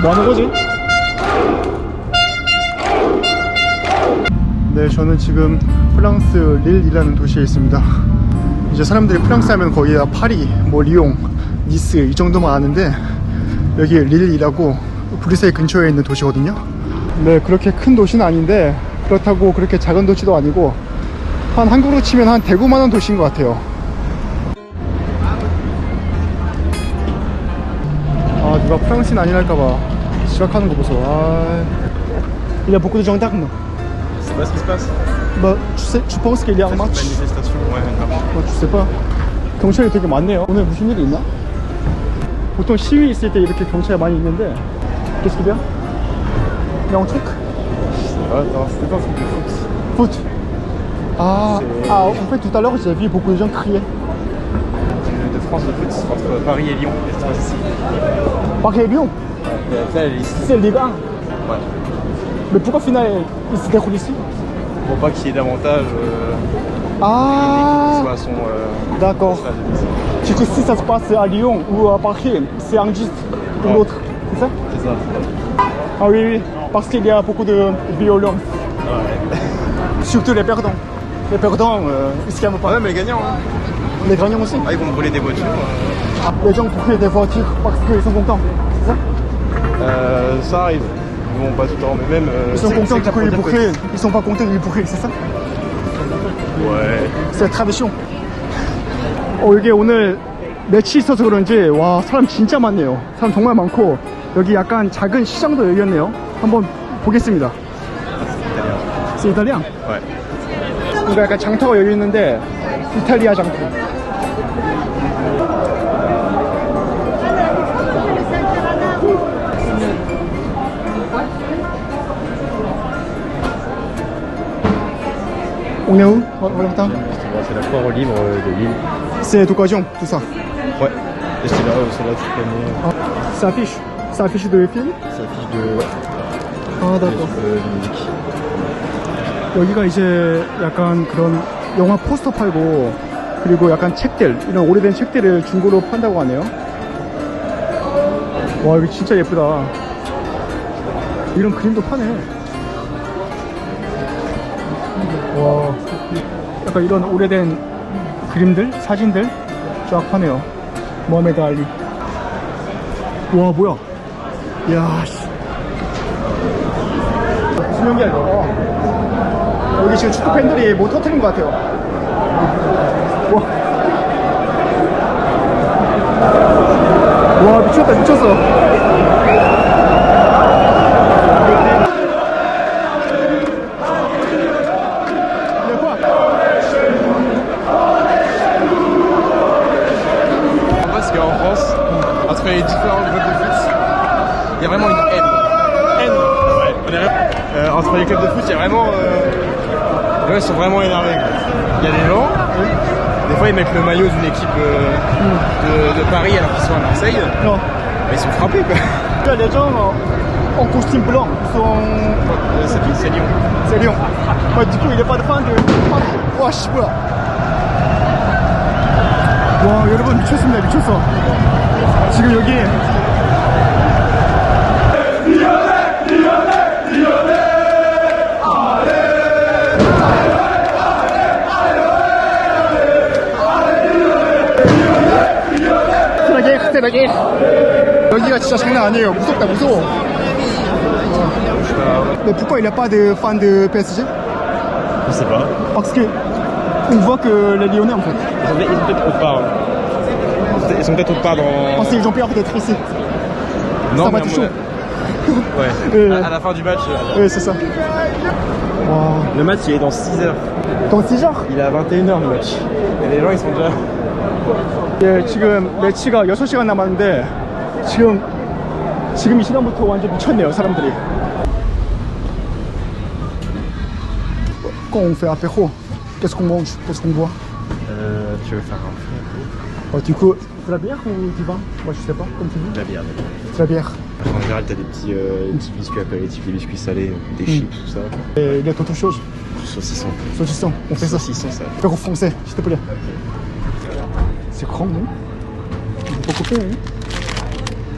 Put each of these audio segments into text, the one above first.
뭐 하는 거지? 네, 저는 지금 프랑스 릴이라는 도시에 있습니다. 이제 사람들이 프랑스 하면 거의 다 파리, 뭐 리옹, 니스 이 정도만 아는데 여기 릴이라고 브뤼셀 근처에 있는 도시거든요. 네, 그렇게 큰 도시는 아닌데 그렇다고 그렇게 작은 도시도 아니고 한 한국으로 치면 한 대구만한 도시인 것 같아요. 아, 누가 프랑스인 아니랄까봐 지각하는 거 보소. 아, il y a beaucoup de gendarmes. C'est pas ce qui se passe. Bah, tu penses qu'il y a un match? Manifestation, ouais, une marche. 뭐, tu sais pas. 경찰이 되게 많네요. 오늘 무슨 일이 있나? 보통 시위 있을 때 이렇게 경찰이 많이 있는데. Qu'est-ce qu'il y a? Il y a un truc? Non, c'était pas un truc de foot. Foot. Ah, en fait tout à l'heure j'ai vu beaucoup de gens crier. De France de foot entre Paris et Lyon. Et ça se passe ici. Paris et Lyon? Ouais, là, elle est ici. C'est le Ligue 1. Ouais. Mais pourquoi au final il se déroule ici? Pour pas qu'il y ait davantage. Ah, Soit à son. d'accord. Du coup, si ça se passe à Lyon ou à Paris, c'est injuste pour Ouais. l'autre, c'est ça? C'est ça. Ah oui, oui, parce qu'il y a beaucoup de violence. Ouais. Surtout les perdants. Les perdants, ils se calment pas. Ouais, mais les gagnants, hein. Les gagnants aussi. Ah, ils vont brûler des voitures. Les gens brûlent des voitures parce qu'ils sont contents, c'est ça? Ça arrive. Ils vont pas tout le temps, mais même. Ils sont contents, du coup ils brûlent. Ils sont pas contents, ils brûlent, c'est ça? Ouais. C'est tradition. 이게 오늘 매치 있어서 그런지 와 사람 진짜 많네요. 사람 정말 많고 여기 약간 작은 시장도 열렸네요. 한번 보겠습니다. C'est italien? Ouais. 그러니까 약간 장터가 열렸는데 이탈리아 장터. On est où? Valentin? C'est la foire aux livres de Lille. C'est d'occasion, tout ça. Ouais. Et c'est là tu connais. Ça affiche de film? Ça affiche de. Ouais. 아, d'accord. musique. 여기가 이제 약간 그런 영화 포스터 팔고 그리고 약간 책들, 이런 오래된 책들을 중고로 판다고 하네요. 와, 여기 진짜 예쁘다. 이런 그림도 파네. 와, 약간 이런 오래된 그림들, 사진들 쫙 파네요. 모하메드 알리. 와, 뭐야? 이야, 씨. 무슨 연기야 이거? 여기 지금 축구 팬들이 뭐 터트린 것 같아요. 와, 미쳤다, 미쳤어. Parce qu'en France, entre les différents clubs de foot, il y a vraiment une haine. Ouais. Entre les clubs de foot, il y a vraiment. Les gens ils sont vraiment énervés. Il y a des gens, des fois ils mettent le maillot d'une équipe de Paris alors qu'ils sont à Marseille. Non. Ils sont frappés quoi. Là, les gens en costume blanc, ils sont. C'est Lyon. C'est Lyon. Ouais, du coup, il n'est pas de fan de. 와, 씨, 뭐야. 와, 여러분, 미쳤습니다, 미쳤어. 지금 여기. 스테라게. 여기가 진짜 장난 아니에요. 무섭다, 무서워. Mais pourquoi il n'y a pas de fan de PSG? Je sais pas. Parce que on voit que les Lyonnais en fait. Ils sont peut-être autre part. Ils sont peut-être autre part dans. Parce qu'ils ont peur d'être ici. Non, ça va mais être chaud. Ouais. À la fin du match. Oui, c'est ça. Wow. Le match il est dans 6 heures. Dans 6 heures? Il est à 21h le match. Et les gens ils sont déjà. 예, 지금 매치가 6시간 남았는데 지금 이 시간부터 완전 미쳤네요, 사람들이. Quand on fait apéro, qu'est-ce qu'on mange? Qu'est-ce qu'on boit? Tu veux faire un feu? Du coup, de la bière ou du vin? Moi je sais pas, comme tu dis. De la bière. De la bière. En général, t'as des petits biscuits apéritifs, des biscuits salés, des chips, tout ça. Et il y a autre chose. Saucisson. Saucisson, on fait ça. Saucisson, ça. Faire au français, s'il te plaît. C'est grand, non? On peut pas couper, hein?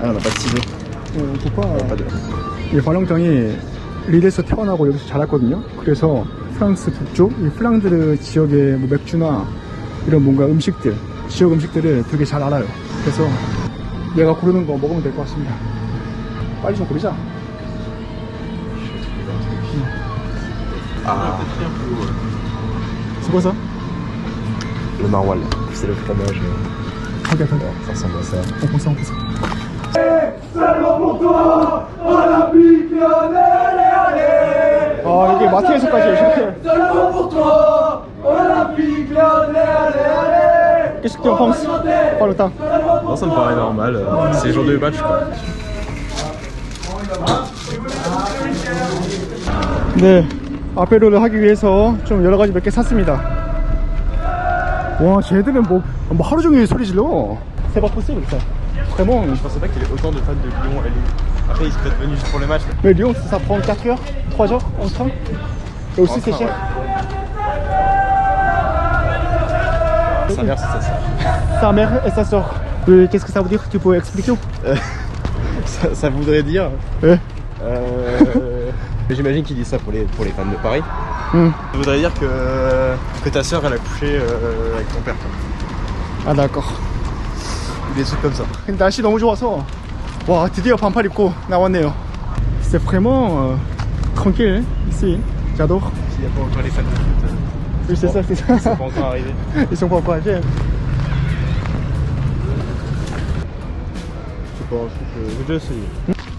Ah, on n'a pas de ciseaux. pourquoi Pas de. 이 발령장이 릴에서 태어나고 여기서 자랐거든요. 그래서 프랑스 북쪽, 이 플랑드르 지역의 뭐 맥주나 이런 뭔가 음식들, 지역 음식들을 되게 잘 알아요. 그래서 내가 고르는 거 먹으면 될 것 같습니다. 빨리 좀 고르자. C'est quoi ça? Le maroilles, c'est le fromage. Ok, attends. Ça ressemble à ça. On prend ça, on prend ça. 아, 여기 마트에서까지 이렇게. Qu'est-ce que tu en penses? Pas le temps. Non, ça me paraît normal. C'est le jour de match, quoi. 네, 아페로를 하기 위해서 좀 여러 가지 몇 개 샀습니다. 와, 쟤들은 뭐 하루 종일 소리 질러. C'est pas possible ça. Vraiment. Je pensais pas qu'il y avait autant de fans de Lyon à Lille. Après, ils sont peut-être venus juste pour le match. Mais Lyon, ça prend 4 heures, 3 heures en train. Et aussi, c'est train, cher. Sa mère, c'est ça. Sa mère et sa soeur. Qu'est-ce que ça veut dire? Tu peux expliquer? Ça voudrait dire. Ouais. Mais j'imagine qu'ils disent ça pour les fans de Paris. 응. Ça voudrait dire que ta sœur, elle a couché avec ton père. Quoi. 아, d'accord. Des trucs comme ça. 근데 날씨 너무 좋아서 와, 드디어 반팔 입고 나왔네요. C'est vraiment tranquille ici. J'adore. S'il n'y a pas encore les fans de foot, Oui, c'est ça, c'est ils sont ça. pas encore arrivés. Ils sont pas encore arrivés. Je sais pas, j'ai déjà essayé.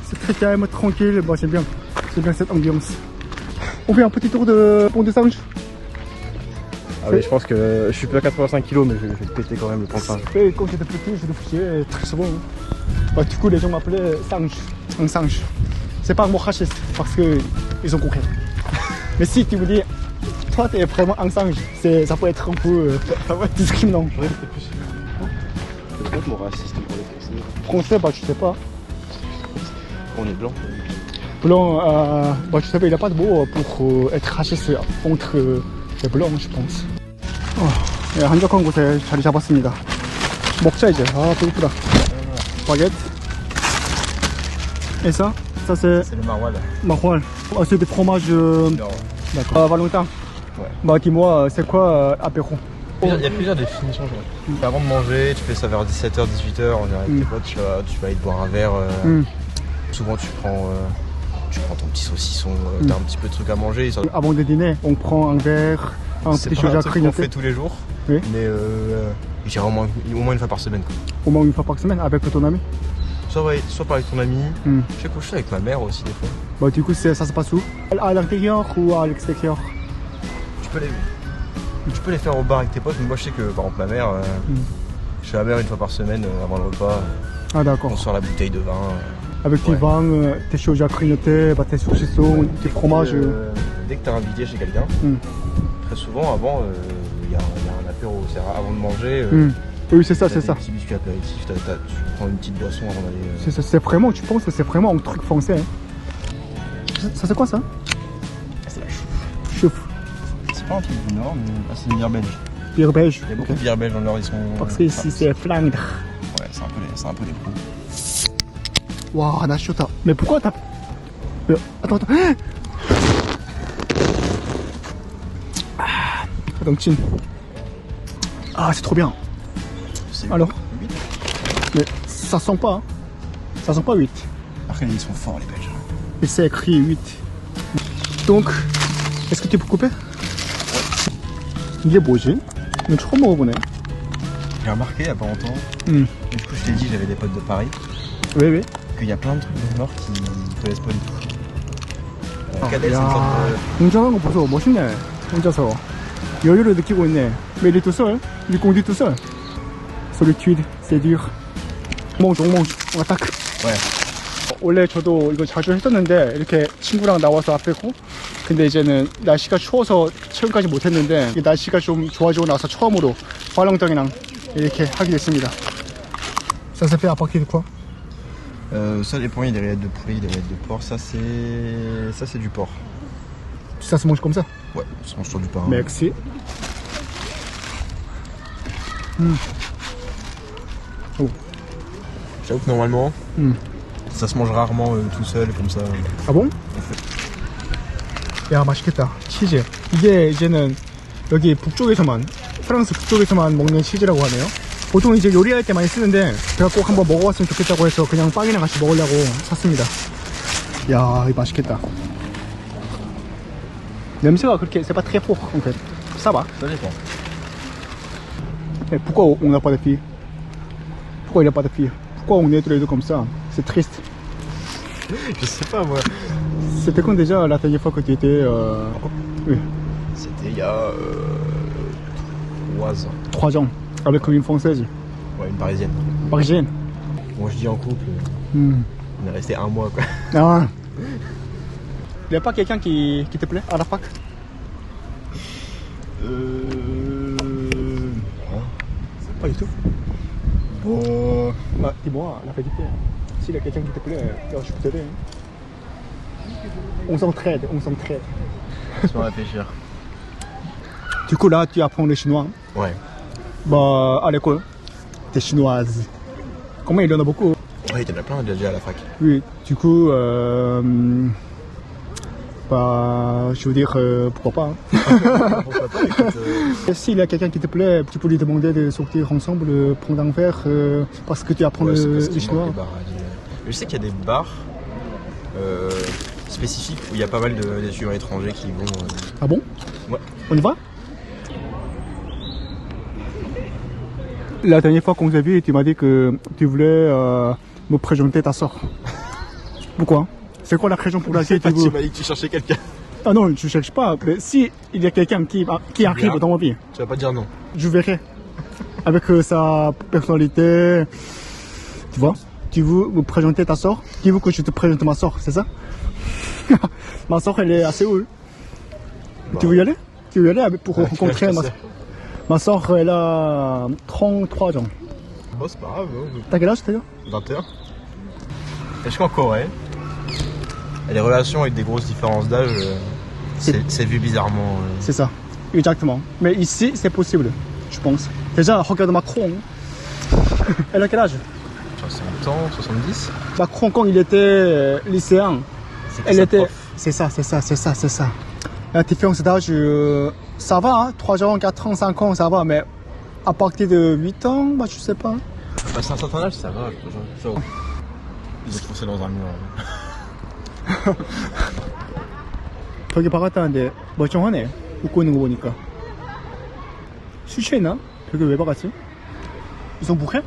C'est très calme, tranquille. Bon, j'aime bien cette ambiance. On fait un petit tour de pont de Singe. Ah oui, je pense que je suis plus à 85 kg, mais je vais te péter quand même le pont de singe. Et quand j'étais petit, je le faisais très souvent. Bah, du coup, les gens m'appelaient Singe. Un singe. C'est pas un mot raciste parce qu'ils ont compris. Mais si tu me dis, toi, t'es vraiment un singe, ça peut être un peu discriminant. Je c'était plus. C'est peut-être mon raciste pour les Français. Français, bah, je sais pas. On est blanc. Blanc, bah, je sais pas, il a pas de mot pour être raciste contre les blancs, je pense. 네, 한적한 곳에 자리 잡았습니다. 먹자 이제. 아, 배고프다. 바게트. Et ça c'est C'est le maroilles. maroilles. Ah, c'est des fromages. Non. D'accord. Valentin. Ouais. Bah, dis-moi, c'est quoi apéro? Il y a plusieurs définitions. Avant de manger, tu fais ça vers 17h, 18h, on est avec tes potes, tu vas aller te boire un verre. Souvent tu prends ton petit saucisson, t'as un petit peu de trucs à manger. Avant de dîner, on prend un verre, un C'est petit pas chose un à truc qu'on grignoter. fait tous les jours, Oui. mais je dirais au moins une fois par semaine. Quoi. Au moins une fois par semaine avec ton ami. Soit avec ton ami, je sais coucher avec ma mère aussi des fois. Bah, du coup, ça se passe où? À l'intérieur ou à l'extérieur? Tu peux les faire au bar avec tes potes, mais moi je sais que par exemple ma mère, je fais la mère une fois par semaine avant le repas, Ah, d'accord. on sort la bouteille de vin. Avec tes vins, tes choses à grignoter, bah, tes saucissons, tes fromages. Dès que t'es invité chez quelqu'un, très souvent avant, il y a un apéro, c'est avant de manger. Oui, c'est ça, t'as c'est des ça. petits biscuits apéritifs, tu prends une petite boisson avant d'aller. C'est vraiment, tu penses que c'est vraiment un truc français, hein? Ça c'est quoi ça? C'est la chouffe. Chouffe. C'est pas un truc du Nord, mais c'est une bière belge. Bière belge. Il y a beaucoup de bières belges dans le Nord, ils sont. Parce que ici c'est Flandre. Ouais, c'est un peu des pros. Waouh, Nachota. Mais pourquoi t'as. Attends. Attends, chin. Ah, c'est trop bien. Alors? 8. Mais ça sent pas, hein? Ça sent pas 8. Après, ils sont forts, les Belges. Et c'est écrit 8. Donc, est-ce que tu peux couper? 이게 뭐지? 이거 처음 먹어보네. J'ai remarqué il y a pas longtemps, et du coup, je t'ai dit, j'avais des potes de Paris, Oui, oui. qu'il y a plein de trucs dans le Nord qui ne connaissent pas du tout. Cadel, c'est une sorte 야, 웅장한 거 보소. 멋있네. 혼자서 여유를 느끼고 있네. Mais il est tout seul. Il conduit tout seul. Solitude, c'est dur. On attaque. Ouais. 원래 저도 이거 자주 했었는데 이렇게 친구랑 나와서 앞에고 근데 이제는 날씨가 추워서 최근까지 못했는데 날씨가 좀 좋아지고 나서 처음으로 발롱장이랑 이렇게 하게 됐습니다. Ça se fait à partir de quoi? Ça, les poignets, des rillettes de poulet, des rillettes de porc, ça c'est du porc. Ça se mange comme ça? Ouais, ça se mange sur du pain. Merci. J'avoue que normalement, Ça se mange rarement tout seul comme ça. 아 bon? 야 맛있겠다. 치즈. 이게 이제는 여기 북쪽에서만 프랑스 북쪽에서만 먹는 치즈라고 하네요. 보통 이제 요리할 때 많이 쓰는데 제가 꼭 한번 먹어봤으면 좋겠다고 해서 그냥 빵이랑 같이 먹으려고 샀습니다. 야 이거 맛있겠다. 냄새가 그렇게 c'est pas très fort en fait. Ça va. Ça dépend. Et pourquoi on n'a pas de filles? Pourquoi il n'y a pas de filles? Pourquoi on est tous les deux comme ça? C'est triste. Je sais pas moi. C'était quand déjà la dernière fois que tu étais oui, C'était il y a 3 ans. 3 ans avec une française Ouais, une parisienne. parisienne. Moi je dis en couple, Hmm. on est resté 1 mois quoi. Ah. Il n'y a pas quelqu'un qui te plaît à la fac? Pas du tout. Oh. Bah, dis-moi la vérité. S'il y a quelqu'un qui te plaît, je peux t'aider. On s'entraide, on s'entraide. Laisse-moi réfléchir. Du coup là, tu apprends le chinois. Ouais. Bah, à l'école, t'es chinoise. Comment il y en a beaucoup? Ouais, il y en a plein déjà à la fac. Oui, du coup, bah, je veux dire, pourquoi pas. Hein. Pourquoi pas, écoute, S'il y a quelqu'un qui te plaît, tu peux lui demander de sortir ensemble, prendre un verre, parce que tu apprends ouais, c'est le parce qu'il chinois. manque des bars à dire. Je sais qu'il y a des bars spécifiques où il y a pas mal d'étudiants étrangers qui vont. Ah bon? Ouais. On y va? La dernière fois qu'on s'est vu, tu m'as dit que tu voulais me présenter ta soeur. Pourquoi? C'est quoi la raison pour laquelle tu veux... Tu m'as dit que tu cherchais quelqu'un. Ah non, je cherche pas. Mais si il y a quelqu'un qui arrive Bien. dans ma vie, Tu vas pas dire non. je verrai. Avec sa personnalité. Tu vois? Tu veux me présenter ta soeur? Tu veux que je te présente ma soeur, c'est ça? Ma soeur, elle est à Séoul. Tu veux y aller? Tu veux y aller pour rencontrer ma soeur? Ma soeur, elle a 33 ans. Oh, c'est pas grave. T'as quel âge, d'ailleurs? 20h. Et je suis en Corée. Et les relations avec des grosses différences d'âge, c'est vu bizarrement. C'est ça, exactement. Mais ici, c'est possible, je pense. Déjà, regarde Macron. Elle a quel âge? 60 ans, 70. Macron, quand il était lycéen, elle sa était... prof. C'est ça, c'est ça, c'est ça, c'est ça. La différence d'âge, ça va, hein? 3 ans, 4 ans, 5 ans, ça va, mais à partir de 8 ans, bah, je sais pas. Bah, c'est un certain âge, ça va. Ils ont foncé dans un mur. 저기 박았다는데 멀쩡하네. 웃고 있는 거 보니까. 술 취했나? 저기 왜 박았지? Ils sont bourrés?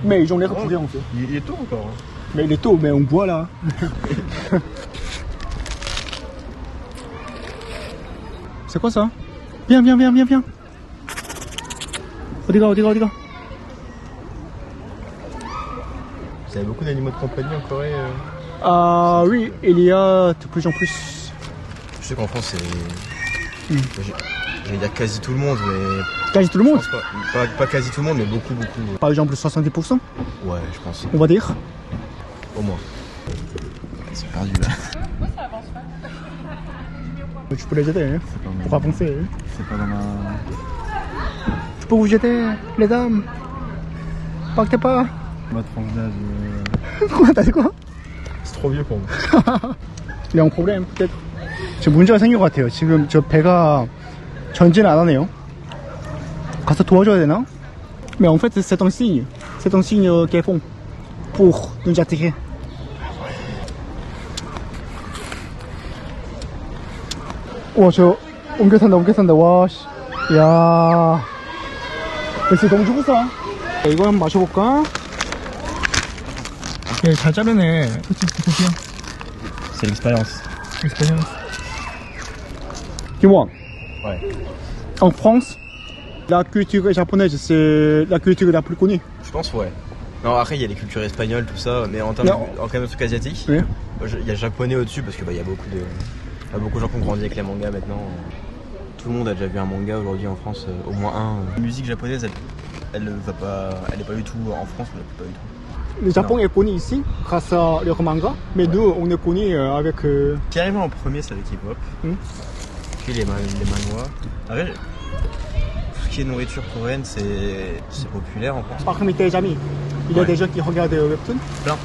Mais ils ont l'air bourrés en fait. Il est tôt encore. Mais il est tôt, mais on boit là. C'est quoi ça? Viens, viens, viens, viens, viens. 어디가, 어디가, 어디가? Vous avez beaucoup d'animaux de compagnie en Corée Ah oui, il y a de plus en plus. Je sais qu'en France, c'est. J'allais dire quasi tout le monde, mais. Quasi tout le Je monde. pense pas quasi tout le monde, mais beaucoup, beaucoup. Par exemple 70%, Ouais, je pense. on va dire. Au moins. Ils sont perdus là. Tu peux les aider, hein, pour avancer. Hein. C'est pas dans ma. Je peux vous aider, les dames. Partez pas. Ma tranche d'âge. Quoi, t'as dit quoi? C'est trop vieux pour moi. Il y a un problème, peut-être. 저 문제가 생긴 것 같아요. 지금 저 배가 전진 안 하네요. 가서 도와줘야 되나? Mais en fait, c'est un signe. C'est un signe qu'elles font pour nous attirer. 와, 저 옮겨 산다, 옮겨 산다. 와, 씨. 야, 역시 너무 죽었어. 이거 한번 마셔볼까? 예, 잘 자르네. 그치, 그치. C'est l'expérience. Expérience. Dis-moi, Ouais. en France, la culture japonaise, c'est la culture la plus connue. Je pense, ouais. Non, après, il y a les cultures espagnoles, tout ça, mais en termes de trucs asiatiques, Oui. il y a japonais au-dessus parce que bah, il y a beaucoup de gens qui ont grandi avec les mangas maintenant. Tout le monde a déjà vu un manga aujourd'hui en France, au moins un. La musique japonaise, elle est pas du tout en France, mais pas du tout. Le Japon est connu ici grâce à leur manga, mais nous, on est connu avec... Qui est arrivé en premier, c'est avec hip-hop. Puis les manhwas. Après, tout ce qui est nourriture coréenne, c'est populaire en France. Parmi tes amis, il y a Ouais. des gens qui regardent Webtoon. Plein.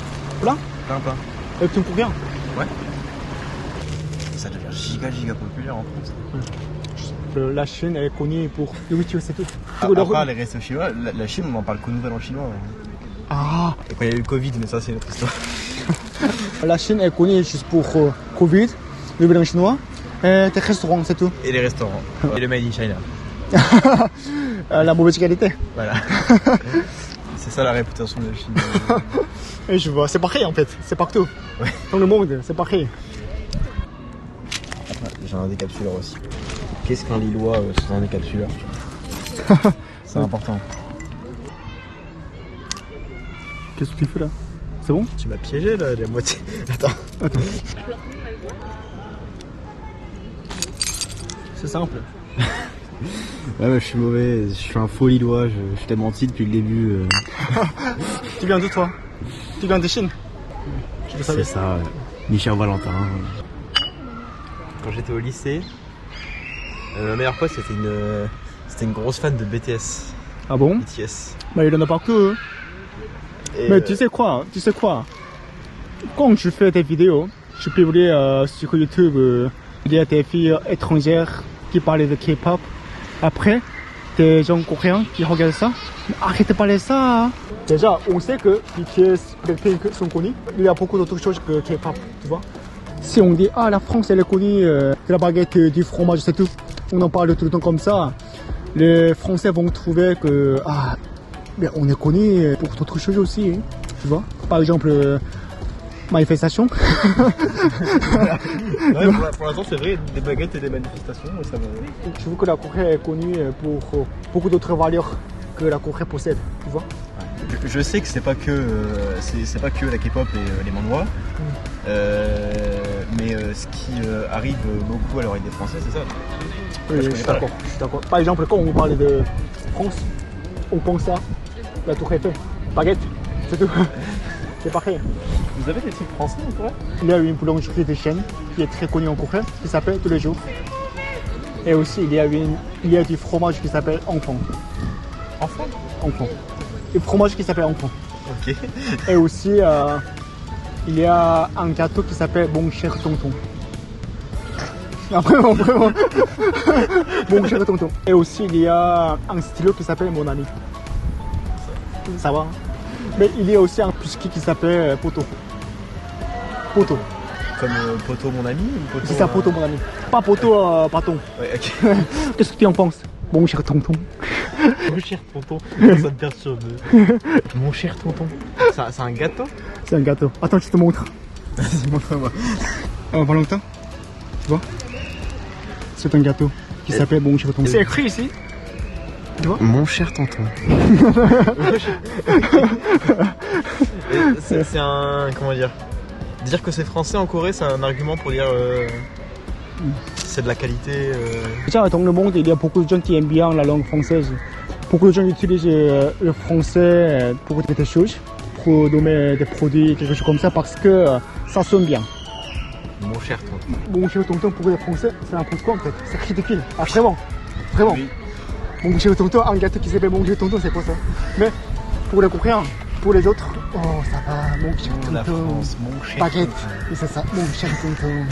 Plein? Plein. Et tu pour rien? Ouais. Ça devient giga populaire en France. La Chine est connue pour nourriture, c'est tout. Après, les restos chinois, la Chine, on en parle qu'aux nouvelles en chinois. Ah, Et quand il y a eu le Covid, mais ça, c'est notre histoire. la Chine est connue juste pour Covid, le bilan chinois, et des restaurants, c'est tout. Et les restaurants. Et le Made in China. La mauvaise qualité. Voilà. C'est ça la réputation de la Chine. Et je vois, c'est pareil en fait, c'est partout. Ouais. Dans le monde, c'est pareil. J'ai un décapsuleur aussi. Qu'est-ce qu'un Lillois sans un décapsuleur? C'est important. Qu'est-ce que tu fais là? C'est bon? Tu m'as piégé là, la moitié. Attends. C'est simple. Ouais, mais je suis mauvais, je suis un faux Lillois, je t'ai menti depuis le début. Tu viens de toi? Tu viens de Chine? C'est ça, Michel Valentin. Quand j'étais au lycée, ma meilleure pote c'était une grosse fan de BTS. Ah bon? BTS. Bah il en a partout. Et, Mais tu sais quoi? Quand je fais des vidéos, je publie sur YouTube, il y a des filles étrangères qui parlent de K-pop. Après, des gens coréens qui regardent ça. Mais arrête de parler ça. Hein. Déjà, on sait que BTS, Blackpink sont connus. Il y a beaucoup d'autres choses que K-pop, tu vois. Si on dit, ah la France elle est connue de la baguette, du fromage, c'est tout. On en parle tout le temps comme ça. Les Français vont trouver que, ah, mais on est connu pour d'autres choses aussi, hein, tu vois. Par exemple, manifestation. Ouais, pour l'instant c'est vrai, des baguettes et des manifestations, ça va. Je trouve que la Corée est connue pour beaucoup d'autres valeurs que la Corée possède, tu vois. Je sais que c'est pas que la K-pop et les manhwas, mais ce qui arrive beaucoup à l'oreille des Français, c'est ça. Oui, je suis d'accord. Par exemple, quand on parle de France, on pense à la Tour Eiffel, baguette, c'est tout. C'est pareil. Vous avez des trucs français en Corée? Il y a une boulangerie de chaîne qui est très connue en Corée, qui s'appelle Tous les jours. Et aussi, il y a du fromage qui s'appelle Enfant. Enfant. Du fromage qui s'appelle Enfant. Ok. Et aussi, il y a un gâteau qui s'appelle Mon cher tonton. Vraiment. Mon cher tonton. Et aussi, il y a un stylo qui s'appelle Mon ami. Ça va. Mais il y a aussi un biscuit qui s'appelle Poto. Poto. Comme Poto mon ami ou Poto? C'est ça, Poto mon ami. Pas Poto, Paton. Ouais, ok. Qu'est-ce que tu en penses? Mon cher tonton. Mon cher tonton, ça te perturbe. Mon cher tonton. C'est un gâteau? C'est un gâteau. Attends, je te montre. Vas-y, montre-moi. Valentin, tu vois? C'est un gâteau qui s'appelle Mon cher tonton. C'est écrit ici. Tu vois? Mon cher tonton. C'est un... Comment dire? Dire que c'est français en Corée, c'est un argument pour dire... c'est de la qualité... Déjà, dans le monde, il y a beaucoup de gens qui aiment bien la langue française. Beaucoup de gens utilisent le français pour des choses, pour nommer des produits, quelque chose comme ça, parce que ça sonne bien. Mon cher tonton. Mon cher tonton pour les Français, c'est n'importe quoi en fait. C'est ridicule. Ah, vraiment. Vraiment. Oui. Mon cher tonton, un gâteau qui s'appelle Mon cher tonton, c'est quoi ça? Mais pour les Coréens, pour les autres, oh ça va, mon cher tonton. La France, mon cher baguette. tonton. Et c'est ça, mon cher tonton.